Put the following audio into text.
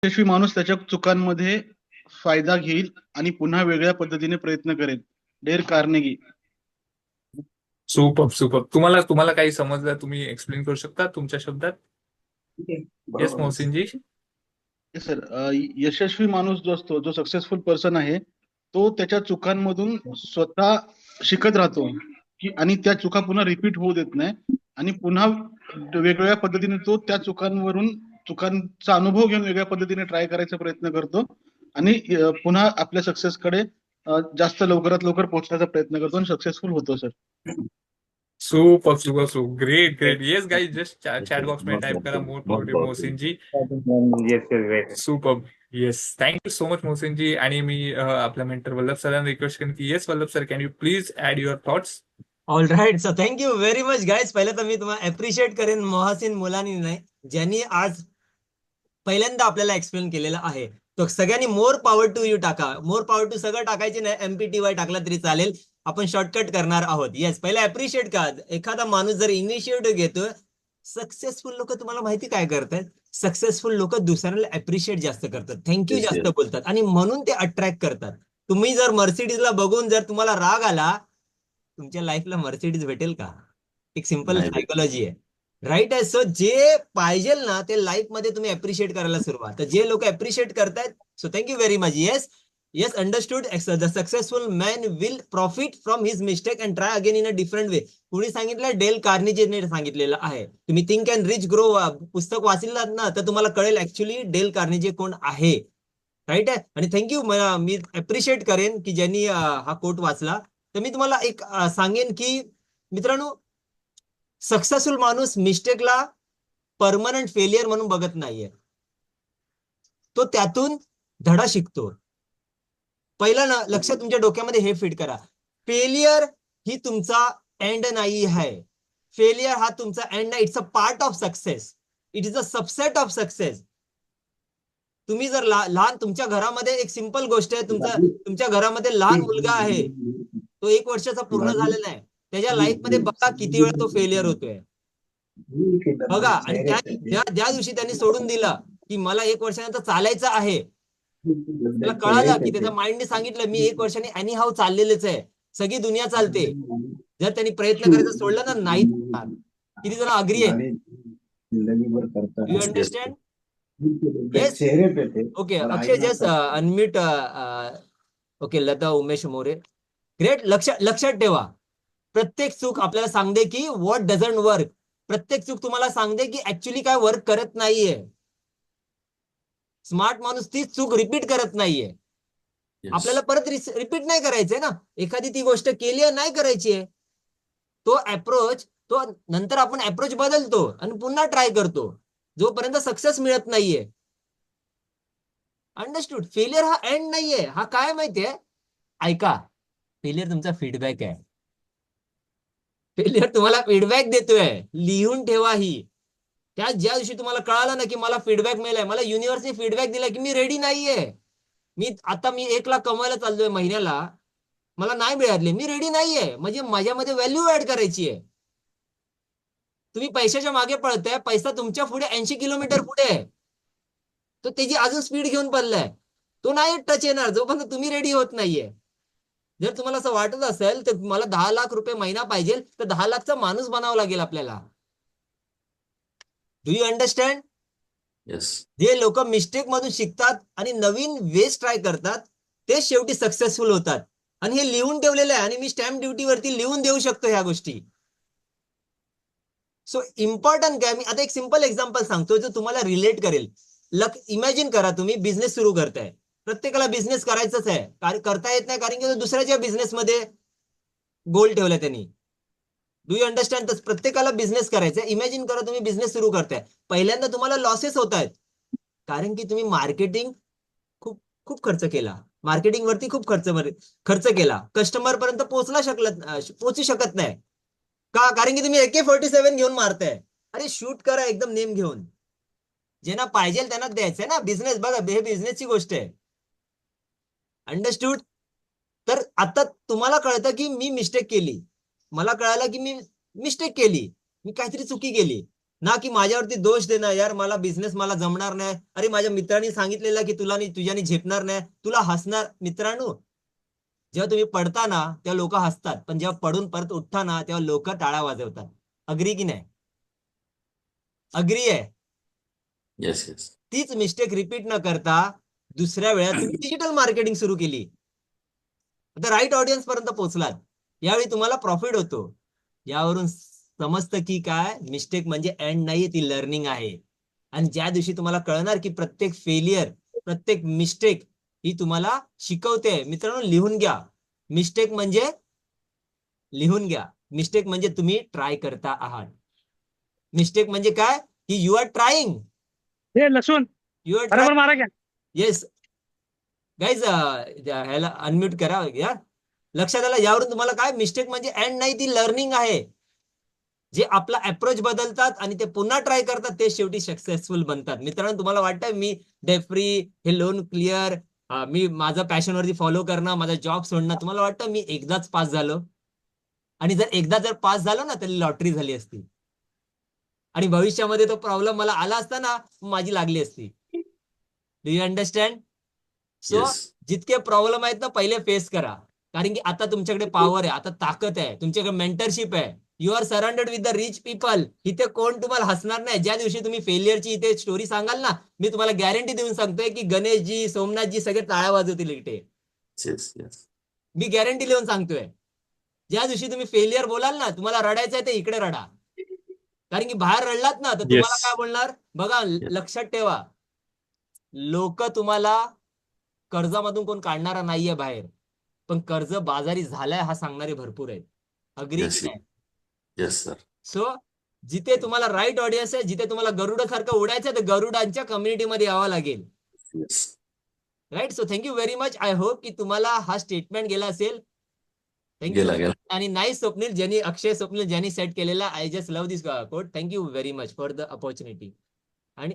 यशस्वी माणूस त्याच्या चुकांमध्ये फायदा घेईल आणि पुन्हा वेगळ्या पद्धतीने प्रयत्न करेल. Dale Carnegie. Super super. तुम्हाला तुम्हाला काही समजलं, तुम्ही एक्सप्लेन करू शकता तुमच्या शब्दात? येस बरोबरच. मोहसिनजी. सर, यशस्वी माणूस जो असतो, जो सक्सेसफुल पर्सन आहे, तो त्याच्या चुकांमधून स्वतः शिकत राहतो की आणि त्या चुका पुन्हा रिपीट होऊ देत नाही आणि पुन्हा वेगवेगळ्या पद्धतीने तो त्या चुकांचा अनुभव घेऊन वेगळ्या पद्धतीने ट्राय करायचा प्रयत्न करतो आणि पुन्हा आपल्या सक्सेसकडे जास्त लवकरात लवकर पोहोचण्याचा प्रयत्न करतो आणि सक्सेसफुल होतो sir. Super super super. Great great. Yes guys, just chat box में टाइप करा more power to Mohsin ji. Yes great. Super. Yes, thank you so much Mohsin ji. आणि मी आपल्या मेंटर वल्लभ सरांना रिक्वेस्ट करेन की yes Vallabh sir, can you please add your thoughts? All right sir, thank you very much guys. पहिलं तर मी तुम्हाला अप्रिशिएट करेन मोहसिन मुलानी नाही, ज्यांनी आज पहिल्यांदा आपल्याला एक्सप्लेन केलेलं आहे. तो सगळ्यांनी मोर पॉवर टू यू टाका. मोर पॉवर टू सगळं टाकायचे नाही, MPTY टाकला तरी चालेल. आपण शॉर्टकट करणार आहोत. येस, पहिला अप्रिशिएट का. एखादा माणूस जर इनिशिएटिव्ह घेतोय, सक्सेसफुल लोक तुम्हाला माहिती काय करतात, सक्सेसफुल लोक दुसऱ्याला अप्रिशिएट जास्त करतात, थँक्यू जास्त बोलतात आणि म्हणून ते अट्रॅक्ट करतात. तुम्ही जर मर्सिडीजला बघून जर तुम्हाला राग आला, तुमच्या लाईफला मर्सिडीज भेटेल का? एक सिंपल सायकोलॉजी आहे. राईट आहे. सो जे पाहिजे ना ते लाईफ मध्ये तुम्ही अप्रिशिएट करायला सुरुवात. तर जे लोक अप्रिशिएट करतायत, so thank you very much. Yes yes, understood. The successful man will profit from his mistake and try again in a different वे. कुणी सांगितलं? डेल कार्नेजीने सांगितलेलं आहे. तुम्ही थिंक अँड रिच ग्रो पुस्तक वाचलं ना, तर तुम्हाला कळेल ऍक्च्युली डेल कार्नेजी कोण आहे. राईट आहे. आणि थँक्यू. मी अप्रिशिएट करेन की ज्यांनी हा कोट वाचला. तर मी तुम्हाला एक सांगेन की मित्रांनो, सक्सेसफुल माणूस मिस्टेकला परमनंट फेलियर म्हणून बघत नाहीये, तो त्यातून धडा शिकतो. पहिला ना लक्ष तुमच्या डोक्यामध्ये हे फिट करा, फेलियर ही तुमचा एंड नाही आहे. फेलियर हा तुमचा एंड नाही, it's a part of success. It is a subset of success. तुम्ही जर लहान तुमच्या घरामध्ये एक सिंपल गोष्ट आहे, तुमच्या घरामध्ये लहान मुलगा आहे, तो 1 वर्षाचा पूर्ण झालेला आहे, त्याच्या लाईफ मध्ये बघा किती वेळा तो फेलियर होतोय. बघा, आणि ज्या दिवशी त्यांनी सोडून दिलं की मला 1 वर्षानंतर चालायचं आहे, त्याला कळालं की त्याच्या माइंडने सांगितलं मी 1 वर्षाने एनी हाऊ चाललेलेच आहे, सगळी दुनिया चालते. जर त्यांनी प्रयत्न करायचं सोडलं ना, नाही. किती जण अग्री आहे? You understand? Yes. Okay, Akshay just unmute. Okay, Lata Umesh More. Great. लक्षात ठेवा, प्रत्येक चूक आपल्याला सांगते की व्हॉट डझंट वर्क. प्रत्येक चूक तुम्हाला सांगते की ऍक्च्युली काय वर्क करत नाहीये. स्मार्ट माणूस तीच चूक रिपीट करत नाहीये. आपल्याला परत रिपीट नाही करायचंय ना. एखादी ती गोष्ट केली आहे, नाही करायची आहे, तो अप्रोच, तो नंतर आपण अप्रोच बदलतो आणि पुन्हा ट्राय करतो, जोपर्यंत सक्सेस मिळत नाहीये. अंडरस्टूड? फेलियर हा एंड नाहीये. हा काय माहितीये, ऐका, फेलियर तुमचा फीडबॅक आहे. फेलियर तुम्हाला फीडबॅक देतोय. लिहून ठेवा ही. ज्या दिवशी तुम्हाला कळालं ना की मला फीडबॅक मिळालाय, मला युनिव्हर्सने फीडबॅक दिला की मी रेडी नाहीये, मी 1 लाख कमवायला चाललोय महिन्याला, मला नाही मिळाले, मी रेडी नाहीये, म्हणजे माझ्यामध्ये व्हॅल्यू ऍड करायची आहे. तुम्ही पैशाच्या मागे पळताय, पैसा तुमच्या पुढे 80 किलोमीटर पुढे आहे, तो त्याची अजून स्पीड घेऊन पडलाय, तो नाही टच येणार जोपर्यंत तुम्ही रेडी होत नाहीये. जर तुम्हाला असं वाटत असेल तर मला 10 लाख रुपये महिना पाहिजे, तर 10 लाखचा माणूस बनावा लागेल आपल्याला. Do you understand? जे लोक मिस्टेक मधून शिकतात आणि नवीन वेज ट्राय करतात, ते शेवटी सक्सेसफुल होतात. आणि हे लिहून ठेवलेलं आहे आणि मी स्टॅम्प ड्युटीवरती लिहून देऊ शकतो ह्या गोष्टी. सो इम्पॉर्टंट काय, मी आता एक सिंपल एक्झाम्पल सांगतो जो तुम्हाला रिलेट करेल. इमॅजिन करा, तुम्ही बिझनेस सुरू करताय. प्रत्येकाला बिझनेस करायचाच आहे, करता येत नाही कारण की दुसऱ्याच्या बिझनेसमध्ये गोल ठेवलाय त्यांनी. Do you understand? प्रत्येकाला बिझनेस करायचा. इमॅजिन करा तुम्ही बिझनेस सुरू करताय, पहिल्यांदा तुम्हाला लॉसेस होत आहेत कारण की तुम्ही मार्केटिंग खूप खूप खर्च केला, मार्केटिंग वरती खूप खर्च केला, कस्टमर पर्यंत पोहोचू शकत नाही. का? कारण की तुम्ही AK-47 घेऊन मारताय. अरे शूट करा एकदम नेम घेऊन, ज्यांना पाहिजे त्यांना द्यायचंय ना. बिझनेस बघा, हे बिझनेसची गोष्ट आहे. अंडरस्टूड? तर आता तुम्हाला कळतं की मी मिस्टेक केली, मला कळालं की मी मिस्टेक केली, मी काहीतरी चुकी केली. ना की माझ्यावरती दोष देणं, यार मला बिझनेस मला जमणार नाही, अरे माझ्या मित्रांनी सांगितलेलं की तुझ्यानी झेपणार नाही, तुला हसणार. मित्रांनो, जेव्हा तुम्ही पडता ना तेव्हा लोक हसतात, पण जेव्हा पडून परत उठता ना तेव्हा लोक टाळ्या वाजवतात. अग्री की नाही? अग्री आहे? Yes yes. तीच मिस्टेक रिपीट न करता दुसऱ्या वेळा तुम्ही डिजिटल मार्केटिंग सुरू केली, आता राईट ऑडियन्स पर्यंत पोहोचलात, यावेळी तुम्हाला प्रॉफिट होतो. यावरून समजतं की काय, मिस्टेक म्हणजे एंड नाहीये, ती लर्निंग आहे. आणि ज्या दिवशी तुम्हाला कळणार की प्रत्येक फेलियर, प्रत्येक मिस्टेक ही तुम्हाला शिकवते. मित्रांनो, लिहून घ्या. मिस्टेक म्हणजे लिहून घ्या. मिस्टेक म्हणजे तुम्ही ट्राय करता आहात. मिस्टेक म्हणजे काय की यू आर ट्राईंग, हे लसूण यू आर बरोबर मारा क्या? येस गाईज, ह्याला अनम्यूट करा या. लक्षात आलं? यावरून तुम्हाला काय, मिस्टेक म्हणजे एंड नाही, ती लर्निंग आहे. जे आपला अप्रोच बदलतात आणि ते पुन्हा ट्राय करतात ते शेवटी सक्सेसफुल बनतात. मित्रांनो, तुम्हाला वाटतंय मी डेट फ्री, हे लोन क्लिअर, मी माझं पॅशनवरती फॉलो करणं, माझा जॉब सोडणं, तुम्हाला वाटतं मी एकदाच पास झालो? आणि जर एकदा पास झालो ना, तर लॉटरी झाली असती आणि भविष्यामध्ये तो प्रॉब्लेम मला आला असता ना, माझी लागली असती. Do you understand? So yes. जितके प्रॉब्लेम आहेत ना, पहिले फेस करा, कारण की आता तुमच्याकडे पॉवर आहे, आता ताकद आहे, तुमच्याकडे मेंटरशिप आहे. You are surrounded with the rich people. इथे कोण तुम्हाला हसणार नाही. ज्या दिवशी तुम्ही फेलियरची इथे स्टोरी सांगाल ना, मी तुम्हाला गॅरंटी देऊन सांगतोय की गणेशजी, सोमनाथजी सगळे टाळ्या वाजवतील इथे. Yes yes. मी गॅरंटी देऊन सांगतोय. ज्या दिवशी तुम्ही फेलियर बोलाल ना, तुम्हाला रडायचंय ते इकडे रडा, कारण की बाहेर रडलात ना तर तुम्हाला Yes. काय बोलणार बघा. लक्षात ठेवा, लोक तुम्हाला कर्जामधून कोण काढणारा नाहीये बाहेर, पण कर्ज बाजारी झालाय हा सांगणारे भरपूर आहेत. अग्री येस की नाही? Yes sir. सो जिथे तुम्हाला राईट ऑडियन्स आहे, जिथे तुम्हाला गरुडासारखं उडायचं, तर गरुडांच्या कम्युनिटीमध्ये यावं लागेल. Yes. Right. So thank you very much. I hope की तुम्हाला हा स्टेटमेंट गेला असेल. थँक्यू. गेला गेला. आणि नाईस स्वप्नील, ज्यांनी अक्षय स्वप्नील ज्यांनी सेट केलेला, I just love this quote. Thank you very much for the opportunity. आणि